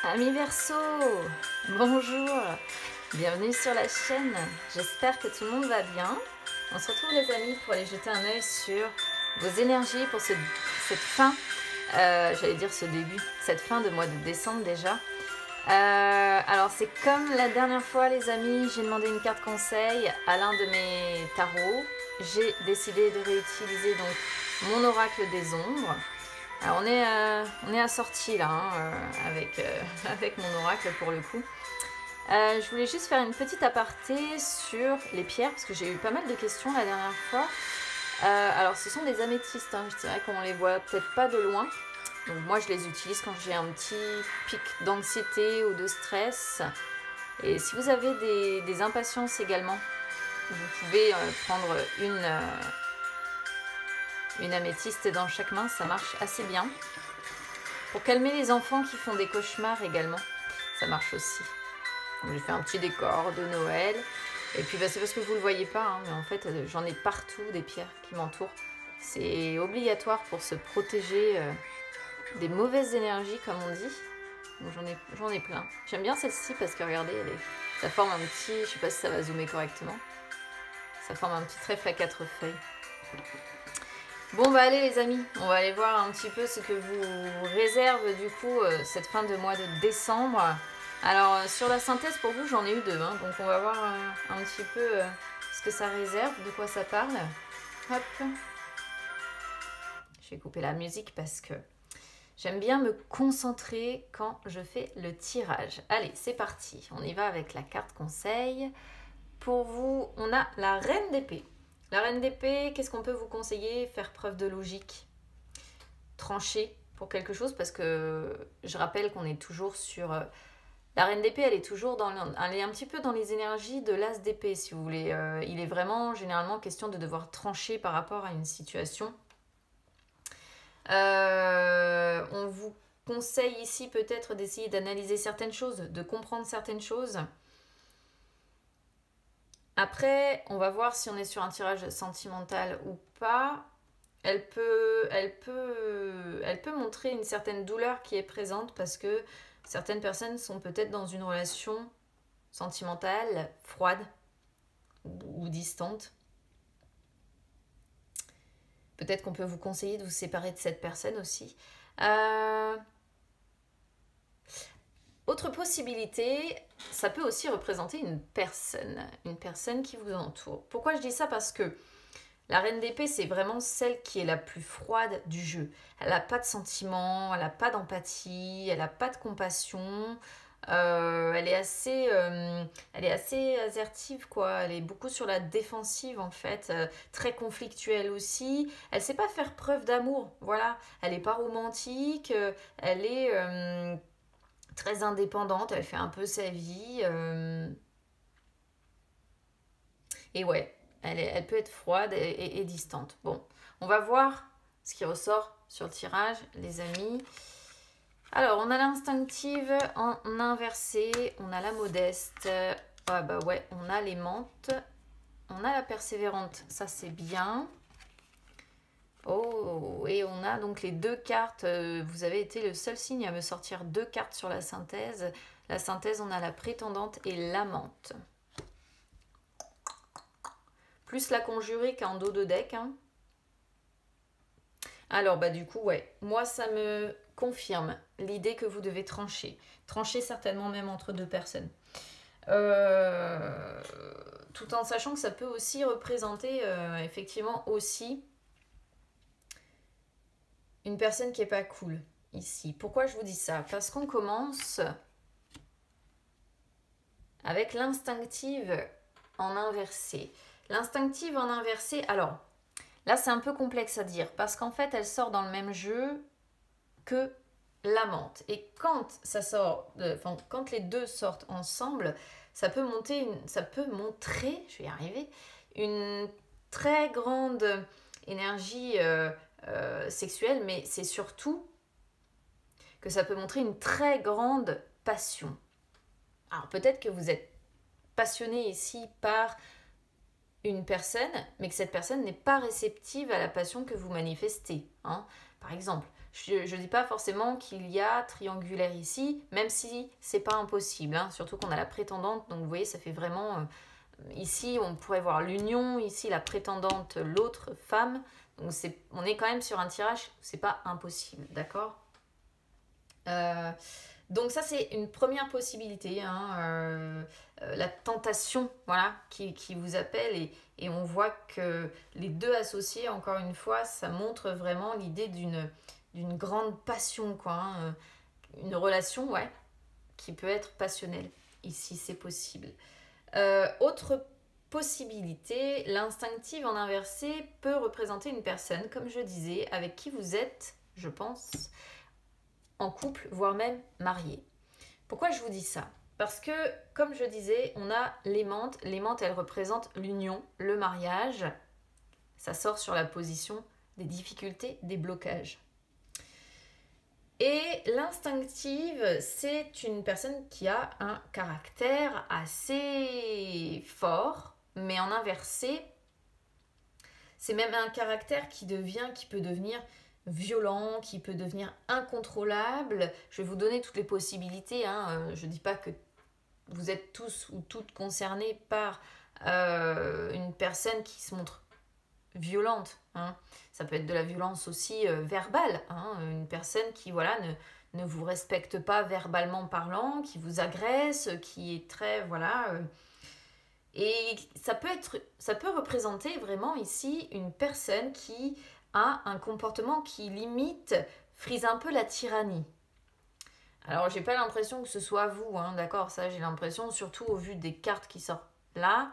Amis Verseau, bonjour, bienvenue sur la chaîne, j'espère que tout le monde va bien. On se retrouve les amis pour aller jeter un œil sur vos énergies pour cette fin, j'allais dire ce début, cette fin de mois de décembre déjà. Alors c'est comme la dernière fois les amis, j'ai demandé une carte conseil à l'un de mes tarots. J'ai décidé de réutiliser donc mon oracle des ombres. Alors on est assorti là avec mon oracle pour le coup. Je voulais juste faire une petite aparté sur les pierres parce que j'ai eu pas mal de questions la dernière fois. Alors ce sont des améthystes, hein. C'est vrai qu'on les voit peut-être pas de loin. Donc moi je les utilise quand j'ai un petit pic d'anxiété ou de stress. Et si vous avez des impatiences également, vous pouvez prendre une améthyste dans chaque main, ça marche assez bien. Pour calmer les enfants qui font des cauchemars également, ça marche aussi. J'ai fait un petit décor de Noël. Et puis bah, c'est parce que vous ne le voyez pas, hein, mais en fait j'en ai partout des pierres qui m'entourent. C'est obligatoire pour se protéger des mauvaises énergies comme on dit. Donc j'en ai plein. J'aime bien celle-ci parce que regardez, ça forme un petit, je sais pas si ça va zoomer correctement. Ça forme un petit trèfle à 4 feuilles. Bon bah allez les amis, on va aller voir un petit peu ce que vous réserve du coup cette fin de mois de décembre. Alors sur la synthèse pour vous j'en ai eu deux, hein, donc on va voir un petit peu ce que ça réserve, de quoi ça parle. Hop. Je vais couper la musique parce que j'aime bien me concentrer quand je fais le tirage. Allez c'est parti, on y va avec la carte conseil. Pour vous on a la reine d'épée. La reine d'épée, qu'est-ce qu'on peut vous conseiller? Faire preuve de logique, trancher pour quelque chose, parce que je rappelle qu'on est toujours sur... la reine d'épée, elle est toujours elle est un petit peu dans les énergies de l'as d'épée, si vous voulez. Il est vraiment généralement question de devoir trancher par rapport à une situation. On vous conseille ici peut-être d'essayer d'analyser certaines choses, de comprendre certaines choses. Après, on va voir si on est sur un tirage sentimental ou pas. Elle peut montrer une certaine douleur qui est présente parce que certaines personnes sont peut-être dans une relation sentimentale, froide ou distante. Peut-être qu'on peut vous conseiller de vous séparer de cette personne aussi. Autre possibilité, ça peut aussi représenter une personne qui vous entoure. Pourquoi je dis ça? Parce que la reine d'épée, c'est vraiment celle qui est la plus froide du jeu. Elle n'a pas de sentiments, elle n'a pas d'empathie, elle n'a pas de compassion. Elle est assez assertive, quoi. Elle est beaucoup sur la défensive, en fait. Très conflictuelle aussi. Elle ne sait pas faire preuve d'amour, voilà. Elle n'est pas romantique. Elle est très indépendante. Elle fait un peu sa vie. Et ouais, elle peut être froide et distante. Bon, on va voir ce qui ressort sur le tirage, les amis. Alors, on a l'instinctive en inversé, on a la modeste, ah bah ouais, on a l'aimante, on a la persévérante, ça c'est bien. Oh, et on a donc les deux cartes, vous avez été le seul signe à me sortir deux cartes sur la synthèse. La synthèse, on a la prétendante et l'amante. Plus la conjurée qu'en dos de deck. Hein. Alors, bah du coup, ouais, moi ça me confirme l'idée que vous devez trancher. Trancher certainement même entre deux personnes. Tout en sachant que ça peut aussi représenter effectivement aussi une personne qui n'est pas cool ici. Pourquoi je vous dis ça? Parce qu'on commence avec l'instinctive en inversé. L'instinctive en inversé, alors là c'est un peu complexe à dire parce qu'en fait elle sort dans le même jeu que l'amante. Et quand ça sort, quand les deux sortent ensemble, ça peut montrer, je vais y arriver, une très grande énergie sexuelle, mais c'est surtout que ça peut montrer une très grande passion. Alors peut-être que vous êtes passionné ici par une personne, mais que cette personne n'est pas réceptive à la passion que vous manifestez. Hein. Par exemple, Je ne dis pas forcément qu'il y a triangulaire ici, même si c'est pas impossible, hein, surtout qu'on a la prétendante, donc vous voyez, ça fait vraiment... ici, on pourrait voir l'union, ici, la prétendante, l'autre femme, donc on est quand même sur un tirage, c'est pas impossible, d'accord? Donc ça, c'est une première possibilité, hein, la tentation, voilà, qui vous appelle, et on voit que les deux associés, encore une fois, ça montre vraiment l'idée d'une grande passion, quoi, hein, une relation, ouais, qui peut être passionnelle. Ici, c'est possible. Autre possibilité, l'instinctive en inversé peut représenter une personne, comme je disais, avec qui vous êtes, je pense, en couple, voire même marié. Pourquoi je vous dis ça? Parce que, comme je disais, on a l'aimante. L'aimante, elle représente l'union, le mariage. Ça sort sur la position des difficultés, des blocages. Et l'instinctive, c'est une personne qui a un caractère assez fort, mais en inversé, c'est même un caractère qui peut devenir violent, qui peut devenir incontrôlable. Je vais vous donner toutes les possibilités, hein. Je ne dis pas que vous êtes tous ou toutes concernés par une personne qui se montre violente, hein. Ça peut être de la violence aussi verbale, hein. Une personne qui voilà, ne vous respecte pas verbalement parlant, qui vous agresse, qui est très... voilà... et ça peut représenter vraiment ici une personne qui a un comportement qui limite, frise un peu la tyrannie. Alors, j'ai pas l'impression que ce soit vous, hein, d'accord, ça j'ai l'impression, surtout au vu des cartes qui sortent là,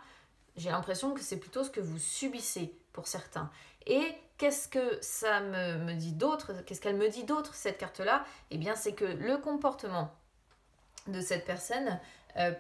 j'ai l'impression que c'est plutôt ce que vous subissez pour certains. Et qu'est-ce que ça me dit d'autre? Qu'est-ce qu'elle me dit d'autre, cette carte-là? Eh bien, c'est que le comportement de cette personne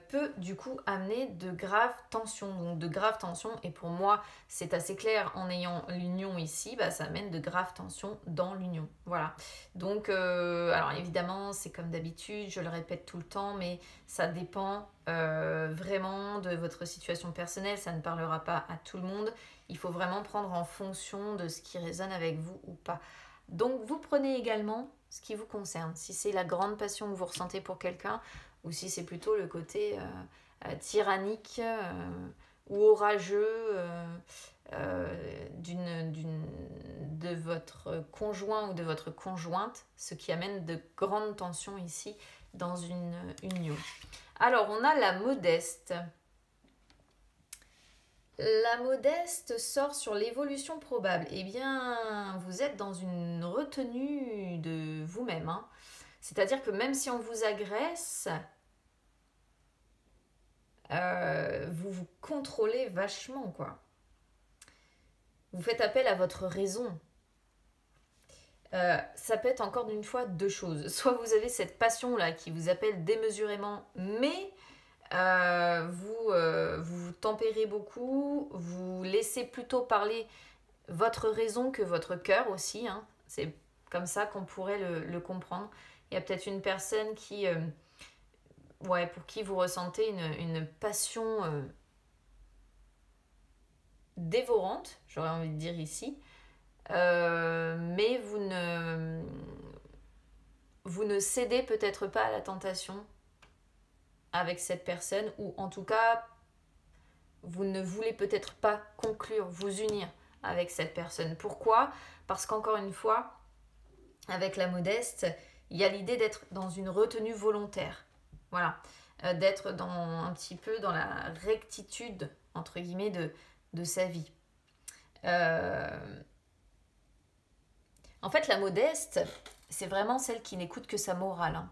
peut du coup amener de graves tensions. Donc de graves tensions, et pour moi c'est assez clair, en ayant l'union ici, bah, ça amène de graves tensions dans l'union. Voilà. Donc alors évidemment c'est comme d'habitude, je le répète tout le temps, mais ça dépend vraiment de votre situation personnelle, ça ne parlera pas à tout le monde. Il faut vraiment prendre en fonction de ce qui résonne avec vous ou pas. Donc vous prenez également ce qui vous concerne. Si c'est la grande passion que vous ressentez pour quelqu'un, ou si c'est plutôt le côté tyrannique ou orageux de votre conjoint ou de votre conjointe, ce qui amène de grandes tensions ici dans une union. Alors, on a la modeste. La modeste sort sur l'évolution probable. Eh bien, vous êtes dans une retenue de vous-même, hein. C'est-à-dire que même si on vous agresse, vous vous contrôlez vachement, quoi. Vous faites appel à votre raison. Ça peut être encore une fois deux choses. Soit vous avez cette passion-là qui vous appelle démesurément, mais vous tempérez beaucoup, vous laissez plutôt parler votre raison que votre cœur aussi, hein. C'est comme ça qu'on pourrait le comprendre. Il y a peut-être une personne qui, pour qui vous ressentez une passion dévorante, j'aurais envie de dire ici, mais vous ne cédez peut-être pas à la tentation avec cette personne, ou en tout cas, vous ne voulez peut-être pas conclure, vous unir avec cette personne. Pourquoi? Parce qu'encore une fois, avec la modeste, il y a l'idée d'être dans une retenue volontaire. Voilà. D'être un petit peu dans la rectitude, entre guillemets, de sa vie. En fait, la modeste, c'est vraiment celle qui n'écoute que sa morale, hein.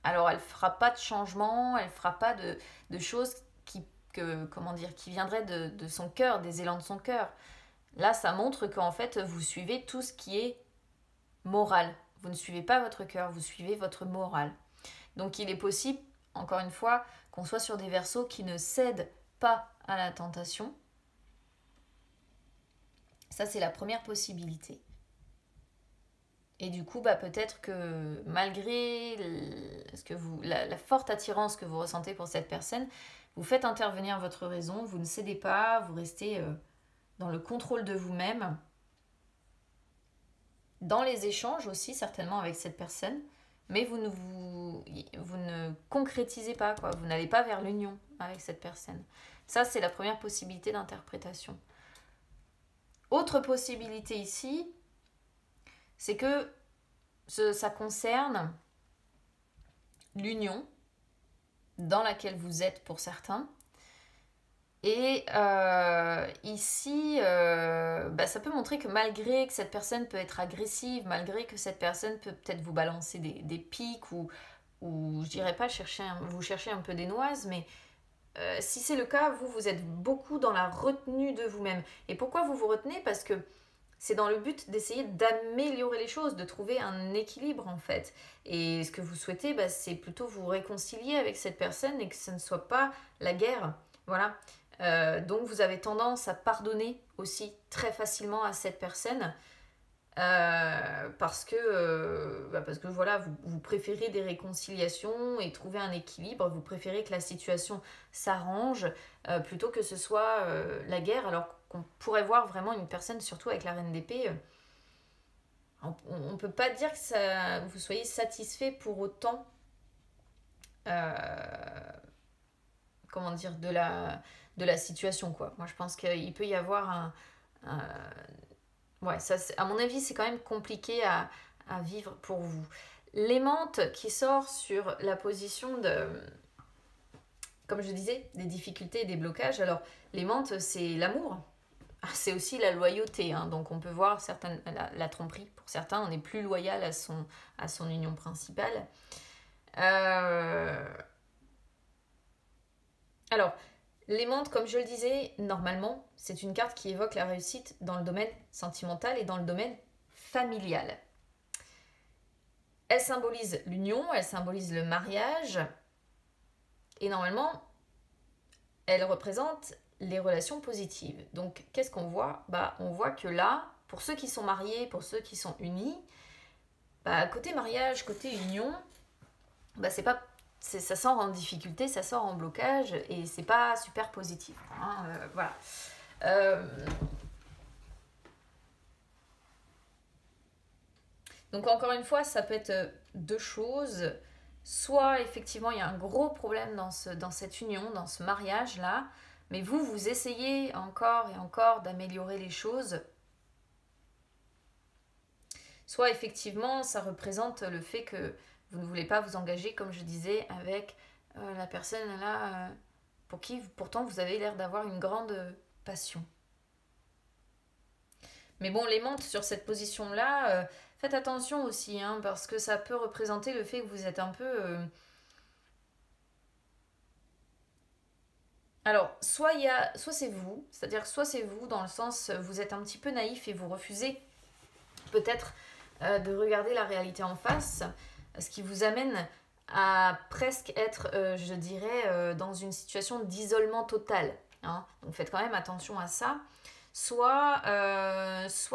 Alors, elle ne fera pas de changement, elle ne fera pas de choses qui viendraient de son cœur, des élans de son cœur. Là, ça montre qu'en fait, vous suivez tout ce qui est moral. Vous ne suivez pas votre cœur, vous suivez votre morale. Donc, il est possible, encore une fois, qu'on soit sur des verseaux qui ne cèdent pas à la tentation. Ça, c'est la première possibilité. Et du coup, peut-être que malgré la forte attirance que vous ressentez pour cette personne, vous faites intervenir votre raison, vous ne cédez pas, vous restez dans le contrôle de vous-même. dans les échanges aussi, certainement avec cette personne, mais vous ne concrétisez pas, quoi. Vous n'allez pas vers l'union avec cette personne. Ça, c'est la première possibilité d'interprétation. Autre possibilité ici, c'est que ça concerne l'union dans laquelle vous êtes pour certains. Et ici, ça peut montrer que malgré que cette personne peut être agressive, malgré que cette personne peut peut-être vous balancer des pics ou je dirais pas vous cherchez un peu des noises, mais si c'est le cas, vous êtes beaucoup dans la retenue de vous-même. Et pourquoi vous vous retenez? Parce que c'est dans le but d'essayer d'améliorer les choses, de trouver un équilibre en fait. Et ce que vous souhaitez, c'est plutôt vous réconcilier avec cette personne et que ce ne soit pas la guerre. Voilà. Donc vous avez tendance à pardonner aussi très facilement à cette personne parce que voilà, vous préférez des réconciliations et trouver un équilibre, vous préférez que la situation s'arrange plutôt que ce soit la guerre, alors qu'on pourrait voir vraiment une personne, surtout avec la reine d'épée, on ne peut pas dire que vous soyez satisfait pour autant comment dire, de la situation, quoi. Moi je pense qu'il peut y avoir ouais, ça, à mon avis, c'est quand même compliqué à vivre pour vous. L'aimante qui sort sur la position de, comme je disais, des difficultés et des blocages. Alors, l'aimante, c'est l'amour. C'est aussi la loyauté. Hein. Donc, on peut voir la tromperie. Pour certains, on est plus loyal à son union principale. Alors, l'aimante, comme je le disais, normalement, c'est une carte qui évoque la réussite dans le domaine sentimental et dans le domaine familial. Elle symbolise l'union, elle symbolise le mariage, et normalement, elle représente les relations positives. Donc, qu'est-ce qu'on voit? On voit que là, pour ceux qui sont mariés, pour ceux qui sont unis, côté mariage, côté union, c'est pas... ça sort en difficulté, ça sort en blocage et c'est pas super positif. Hein, voilà. Donc encore une fois, ça peut être deux choses. Soit effectivement il y a un gros problème dans cette union, dans ce mariage-là, mais vous essayez encore et encore d'améliorer les choses. Soit effectivement ça représente le fait que vous ne voulez pas vous engager, comme je disais, avec la personne là pour qui pourtant vous avez l'air d'avoir une grande passion. Mais bon, l'aimante sur cette position-là, faites attention aussi, hein, parce que ça peut représenter le fait que vous êtes un peu... Alors, soit c'est vous, c'est-à-dire soit c'est vous, dans le sens vous êtes un petit peu naïf et vous refusez peut-être de regarder la réalité en face, ce qui vous amène à presque être, je dirais, dans une situation d'isolement total. Hein. Donc faites quand même attention à ça. Soit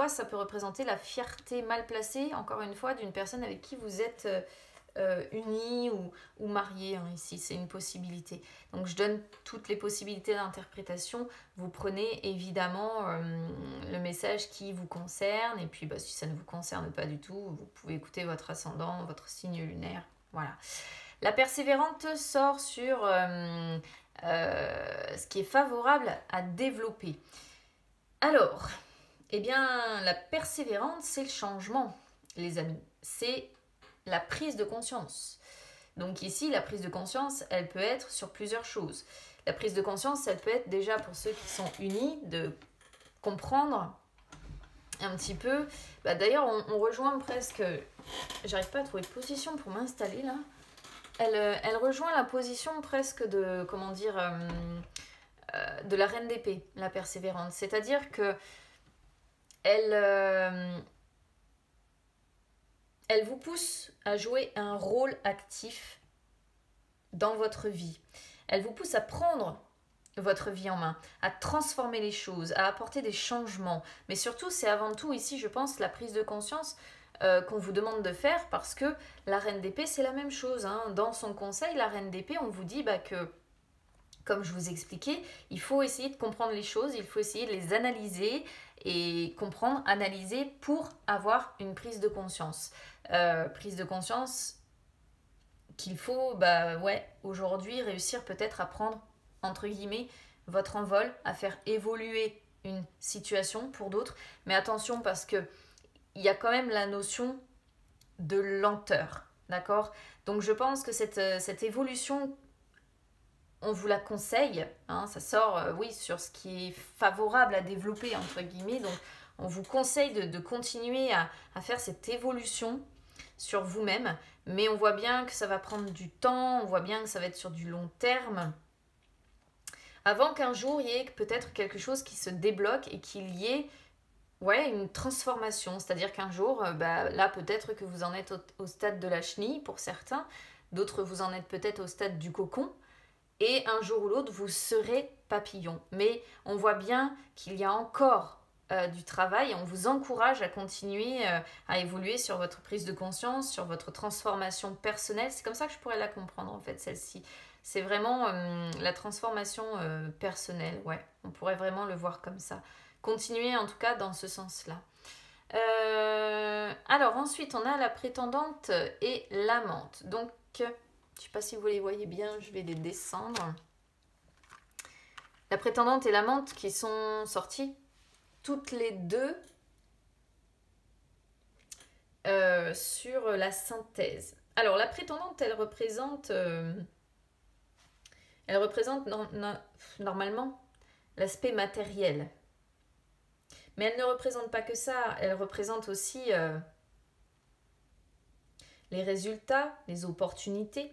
ça peut représenter la fierté mal placée, encore une fois, d'une personne avec qui vous êtes unis ou mariés. Hein, ici, c'est une possibilité. Donc je donne toutes les possibilités d'interprétation. Vous prenez évidemment le message qui vous concerne. Et puis si ça ne vous concerne pas du tout, vous pouvez écouter votre ascendant, votre signe lunaire. Voilà. La persévérante sort sur ce qui est favorable à développer. Alors, la persévérante, c'est le changement, les amis. C'est la prise de conscience. Donc ici, la prise de conscience, elle peut être sur plusieurs choses. La prise de conscience, elle peut être déjà pour ceux qui sont unis, de comprendre un petit peu. D'ailleurs, on rejoint presque... J'arrive pas à trouver de position pour m'installer là. Elle rejoint la position presque de... Comment dire de la reine d'épée, la persévérante. C'est-à-dire que elle vous pousse à jouer un rôle actif dans votre vie. Elle vous pousse à prendre votre vie en main, à transformer les choses, à apporter des changements. Mais surtout, c'est avant tout ici, je pense, la prise de conscience qu'on vous demande de faire, parce que la reine d'épée, c'est la même chose. Hein. Dans son conseil, la reine d'épée, on vous dit que comme je vous expliquais, il faut essayer de comprendre les choses, il faut essayer de les analyser et comprendre, analyser pour avoir une prise de conscience. Prise de conscience qu'il faut, bah ouais, aujourd'hui réussir peut-être à prendre, entre guillemets, votre envol, à faire évoluer une situation pour d'autres. Mais attention parce que il y a quand même la notion de lenteur, d'accord? Donc je pense que cette évolution, on vous la conseille, hein, ça sort, oui, sur ce qui est favorable à développer, entre guillemets. Donc on vous conseille de continuer à faire cette évolution sur vous-même, mais on voit bien que ça va prendre du temps, on voit bien que ça va être sur du long terme, avant qu'un jour il y ait peut-être quelque chose qui se débloque et qu'il y ait ouais, une transformation. C'est-à-dire qu'un jour, bah, là peut-être que vous en êtes au stade de la chenille pour certains, d'autres vous en êtes peut-être au stade du cocon, et un jour ou l'autre vous serez papillon. Mais on voit bien qu'il y a encore du travail et on vous encourage à continuer à évoluer sur votre prise de conscience, sur votre transformation personnelle. C'est comme ça que je pourrais la comprendre en fait, celle-ci. C'est vraiment la transformation personnelle, ouais. On pourrait vraiment le voir comme ça. Continuer en tout cas dans ce sens-là. Alors ensuite, on a la prétendante et l'amante. Donc, je ne sais pas si vous les voyez bien, je vais les descendre. La prétendante et l'amante qui sont sorties toutes les deux sur la synthèse. Alors la prétendante, elle représente normalement l'aspect matériel. Mais elle ne représente pas que ça, elle représente aussi les résultats, les opportunités.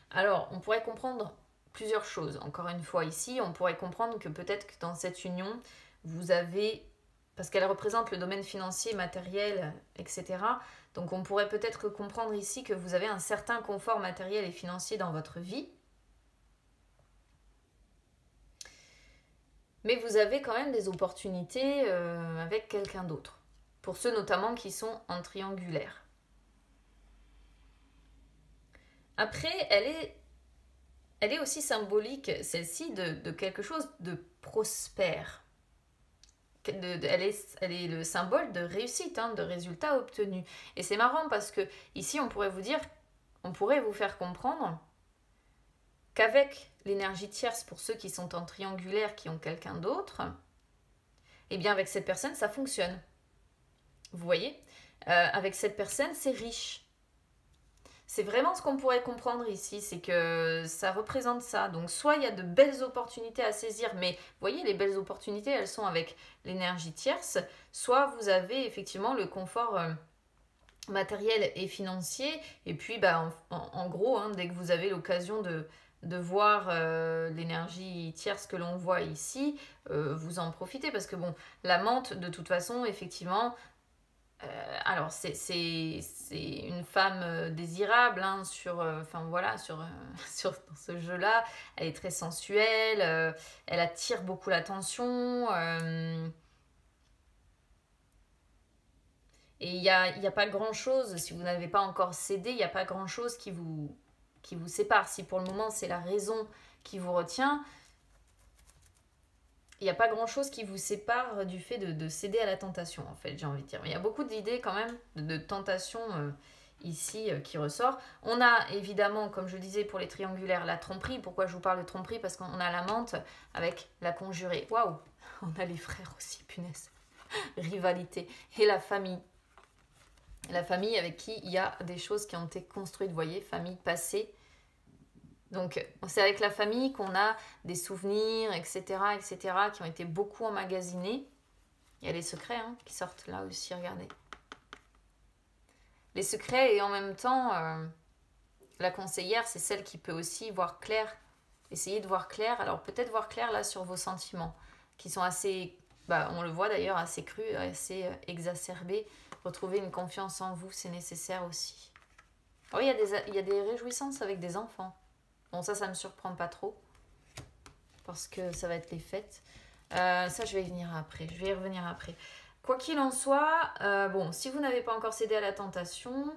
Alors, on pourrait comprendre plusieurs choses. Encore une fois, ici, on pourrait comprendre que peut-être que dans cette union, vous avez, parce qu'elle représente le domaine financier, matériel, etc. Donc, on pourrait peut-être comprendre ici que vous avez un certain confort matériel et financier dans votre vie. Mais vous avez quand même des opportunités avec quelqu'un d'autre. Pour ceux notamment qui sont en triangulaire. Après, elle est aussi symbolique, celle-ci, de quelque chose de prospère. Elle est le symbole de réussite, hein, de résultats obtenus. Et c'est marrant parce que ici, on pourrait vous faire comprendre qu'avec l'énergie tierce, pour ceux qui sont en triangulaire, qui ont quelqu'un d'autre, eh bien avec cette personne, ça fonctionne. Vous voyez, avec cette personne, c'est riche. C'est vraiment ce qu'on pourrait comprendre ici, c'est que ça représente ça. Donc soit il y a de belles opportunités à saisir, mais vous voyez, les belles opportunités, elles sont avec l'énergie tierce, soit vous avez effectivement le confort matériel et financier, et puis bah, en gros, hein, dès que vous avez l'occasion de voir l'énergie tierce que l'on voit ici, vous en profitez, parce que bon, la menthe, de toute façon, effectivement, alors c'est une femme désirable hein, enfin voilà sur dans ce jeu-là, elle est très sensuelle, elle attire beaucoup l'attention et il y a pas grand-chose, si vous n'avez pas encore cédé, il n'y a pas grand-chose qui vous sépare. Si pour le moment c'est la raison qui vous retient, il n'y a pas grand-chose qui vous sépare du fait de céder à la tentation, en fait, j'ai envie de dire. Mais il y a beaucoup d'idées quand même, de tentation ici qui ressort. On a évidemment, comme je disais pour les triangulaires, la tromperie. Pourquoi je vous parle de tromperie? Parce qu'on a la menthe avec la conjurée. Waouh! On a les frères aussi, punaise. Rivalité. Et la famille. La famille avec qui il y a des choses qui ont été construites, vous voyez, famille passée. Donc, c'est avec la famille qu'on a des souvenirs, etc., qui ont été beaucoup emmagasinés. Il y a les secrets hein, qui sortent là aussi, regardez. Les secrets et en même temps, la conseillère, c'est celle qui peut aussi voir clair, essayer de voir clair. Alors, peut-être voir clair là sur vos sentiments, qui sont assez, bah, on le voit d'ailleurs, assez crus, assez exacerbés. Retrouver une confiance en vous, c'est nécessaire aussi. Oui, il y a des réjouissances avec des enfants. Bon, ça me surprend pas trop. Parce que ça va être les fêtes. Ça, je vais y venir après. Je vais y revenir après. Quoi qu'il en soit, bon, si vous n'avez pas encore cédé à la tentation,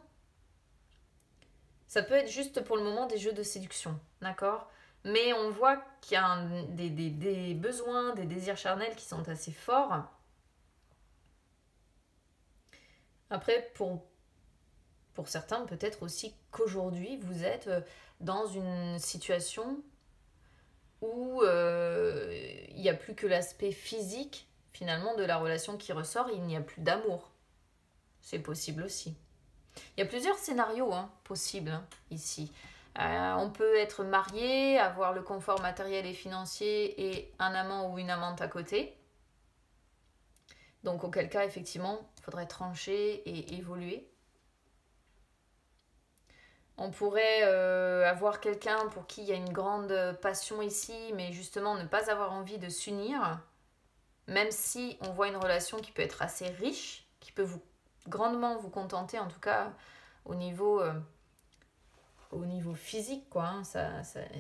ça peut être juste pour le moment des jeux de séduction. D'accord? Mais on voit qu'il y a des besoins, des désirs charnels qui sont assez forts. Après, pour certains, peut-être aussi qu'aujourd'hui, vous êtes dans une situation où il n'y a plus que l'aspect physique, finalement, de la relation qui ressort, il n'y a plus d'amour. C'est possible aussi. Il y a plusieurs scénarios possibles ici. On peut être marié, avoir le confort matériel et financier et un amant ou une amante à côté. Donc auquel cas, effectivement, il faudrait trancher et évoluer. On pourrait avoir quelqu'un pour qui il y a une grande passion ici, mais justement ne pas avoir envie de s'unir, même si on voit une relation qui peut être assez riche, qui peut grandement vous contenter, en tout cas au niveau physique, quoi.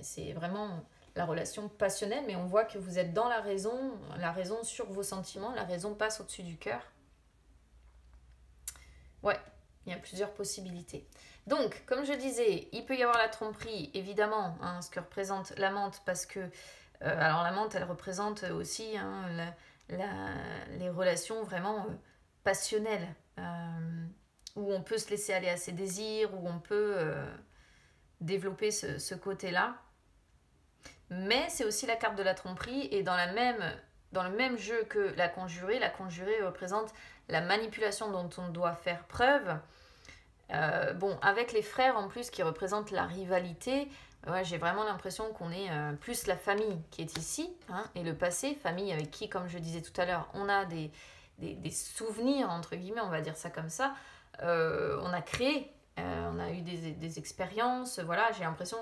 C'est vraiment la relation passionnelle, mais on voit que vous êtes dans la raison sur vos sentiments, la raison passe au-dessus du cœur. Ouais, il y a plusieurs possibilités. Donc, comme je disais, il peut y avoir la tromperie, évidemment, ce que représente l'amante, parce que, alors l'amante, elle représente aussi les relations vraiment passionnelles, où on peut se laisser aller à ses désirs, où on peut développer ce côté-là. Mais c'est aussi la carte de la tromperie, et dans le même jeu que la conjurée représente la manipulation dont on doit faire preuve. Avec les frères en plus qui représentent la rivalité, j'ai vraiment l'impression qu'on est plus la famille qui est ici, et le passé, famille avec qui, comme je disais tout à l'heure, on a des souvenirs, entre guillemets, on va dire ça comme ça, on a créé, on a eu des expériences, voilà, j'ai l'impression,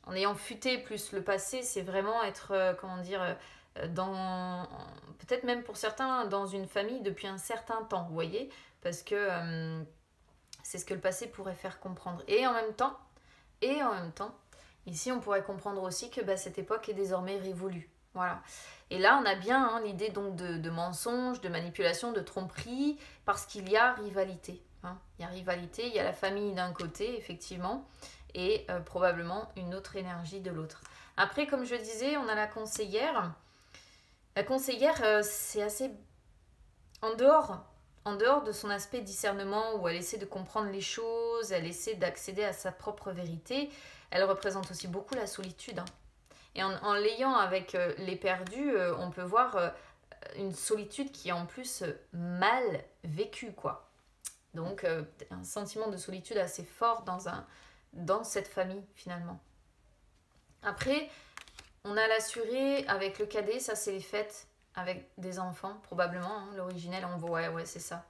en ayant futé plus le passé, c'est vraiment être, peut-être même pour certains, dans une famille depuis un certain temps, vous voyez, parce que c'est ce que le passé pourrait faire comprendre. Et en même temps, ici on pourrait comprendre aussi que cette époque est désormais révolue. Voilà. Et là on a bien l'idée donc de mensonge, de manipulation, de tromperie, parce qu'il y a rivalité. Il y a rivalité, il y a la famille d'un côté, effectivement, et probablement une autre énergie de l'autre. Après, comme je disais, on a la conseillère. La conseillère, c'est assez en dehors de son aspect discernement, où elle essaie de comprendre les choses, elle essaie d'accéder à sa propre vérité, elle représente aussi beaucoup la solitude. Et en l'ayant avec les perdus, on peut voir une solitude qui est en plus mal vécue, quoi. Donc un sentiment de solitude assez fort dans cette famille, finalement. Après, on a l'assuré avec le cadet, ça c'est les fêtes avec des enfants, probablement, l'originel, on voit, ouais, c'est ça.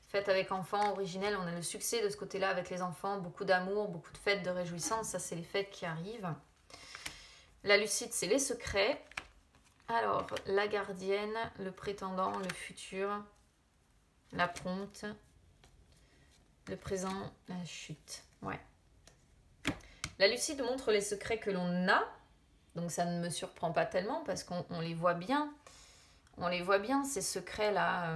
Fête avec enfants, originel, on a le succès de ce côté-là avec les enfants, beaucoup d'amour, beaucoup de fêtes, de réjouissance, ça c'est les fêtes qui arrivent. La lucide, c'est les secrets. Alors, la gardienne, le prétendant, le futur, la prompte, le présent, la chute, ouais. La lucide montre les secrets que l'on a, donc ça ne me surprend pas tellement parce qu'on les voit bien. On les voit bien, ces secrets-là.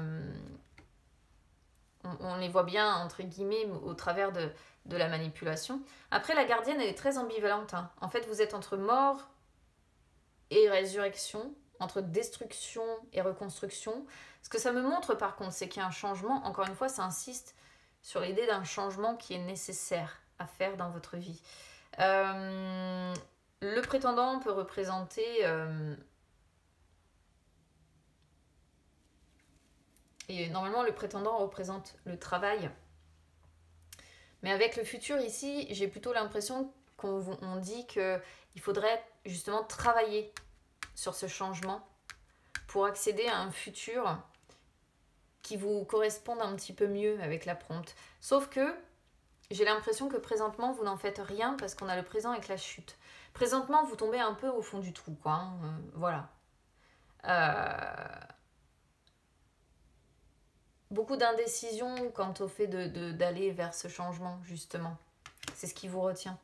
On les voit bien, entre guillemets, au travers de la manipulation. Après, la gardienne, elle est très ambivalente. En fait, vous êtes entre mort et résurrection, entre destruction et reconstruction. Ce que ça me montre, par contre, c'est qu'il y a un changement. Encore une fois, ça insiste sur l'idée d'un changement qui est nécessaire à faire dans votre vie. Le prétendant peut représenter... Et normalement, le prétendant représente le travail. Mais avec le futur ici, j'ai plutôt l'impression qu'on dit qu'il faudrait justement travailler sur ce changement pour accéder à un futur qui vous corresponde un petit peu mieux avec la prompte. Sauf que j'ai l'impression que présentement, vous n'en faites rien parce qu'on a le présent avec la chute. Présentement, vous tombez un peu au fond du trou, quoi. Voilà. Beaucoup d'indécision quant au fait d'aller vers ce changement, justement. C'est ce qui vous retient.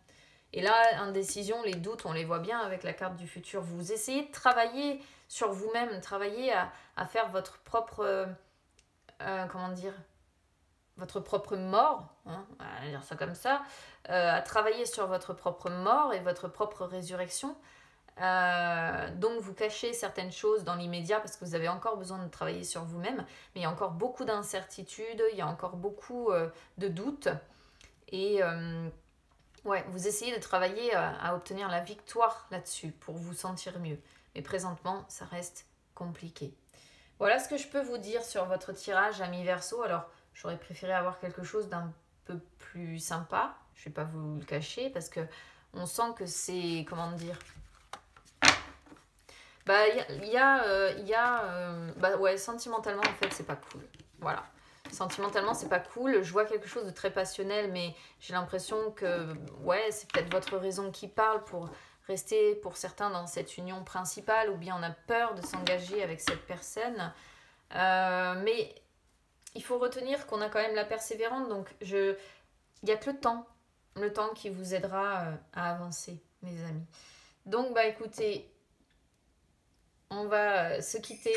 Et là, indécision, les doutes, on les voit bien avec la carte du futur. Vous essayez de travailler sur vous-même, travailler à faire votre propre... votre propre mort, on va dire ça comme ça, à travailler sur votre propre mort et votre propre résurrection, Donc vous cachez certaines choses dans l'immédiat parce que vous avez encore besoin de travailler sur vous-même, mais il y a encore beaucoup d'incertitudes, il y a encore beaucoup de doutes. Et ouais, vous essayez de travailler à obtenir la victoire là-dessus pour vous sentir mieux. Mais présentement, ça reste compliqué. Voilà ce que je peux vous dire sur votre tirage ami Verseau. Alors, j'aurais préféré avoir quelque chose d'un peu plus sympa. Je ne vais pas vous le cacher parce que on sent que c'est, comment dire... Bah, ouais, sentimentalement, en fait, c'est pas cool. Voilà. Sentimentalement, c'est pas cool. Je vois quelque chose de très passionnel, mais j'ai l'impression que, ouais, c'est peut-être votre raison qui parle pour rester, pour certains, dans cette union principale, ou bien on a peur de s'engager avec cette personne. Mais il faut retenir qu'on a quand même la persévérante, donc il n'y a que le temps qui vous aidera à avancer, mes amis. Donc, bah écoutez, on va se quitter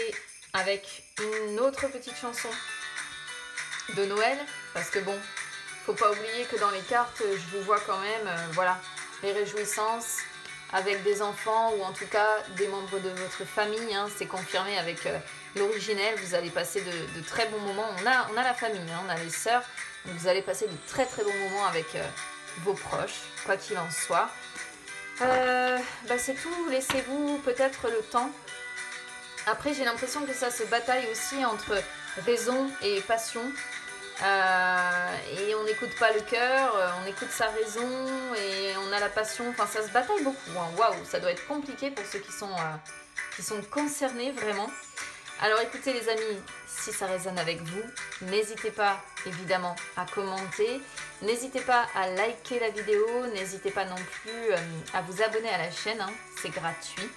avec une autre petite chanson de Noël, parce que bon, faut pas oublier que dans les cartes, je vous vois quand même, voilà, les réjouissances avec des enfants ou en tout cas des membres de votre famille, hein, c'est confirmé avec l'originel, vous allez passer de très bons moments. On a la famille, hein, on a les sœurs, donc vous allez passer de très très bons moments avec vos proches, quoi qu'il en soit. Bah c'est tout, laissez-vous peut-être le temps. Après, j'ai l'impression que ça se bataille aussi entre raison et passion. Et on n'écoute pas le cœur, on écoute sa raison et on a la passion. Enfin, ça se bataille beaucoup. Hein. Waouh, ça doit être compliqué pour ceux qui sont concernés vraiment. Alors écoutez les amis, si ça résonne avec vous, n'hésitez pas évidemment à commenter. N'hésitez pas à liker la vidéo. N'hésitez pas non plus à vous abonner à la chaîne, hein, c'est gratuit.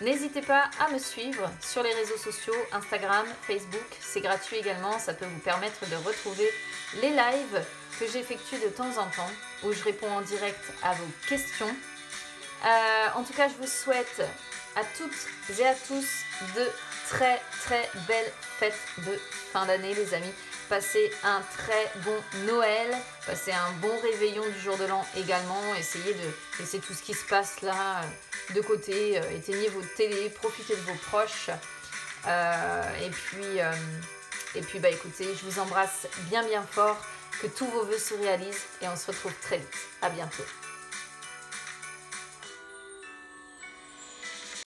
N'hésitez pas à me suivre sur les réseaux sociaux, Instagram, Facebook, c'est gratuit également, ça peut vous permettre de retrouver les lives que j'effectue de temps en temps, où je réponds en direct à vos questions. En tout cas, je vous souhaite à toutes et à tous de très très belles fêtes de fin d'année les amis. Passez un très bon Noël, passez un bon réveillon du jour de l'an également. Essayez de laisser tout ce qui se passe là de côté, éteignez vos télés, profitez de vos proches. Et puis bah écoutez, je vous embrasse bien bien fort, que tous vos vœux se réalisent et on se retrouve très vite. À bientôt.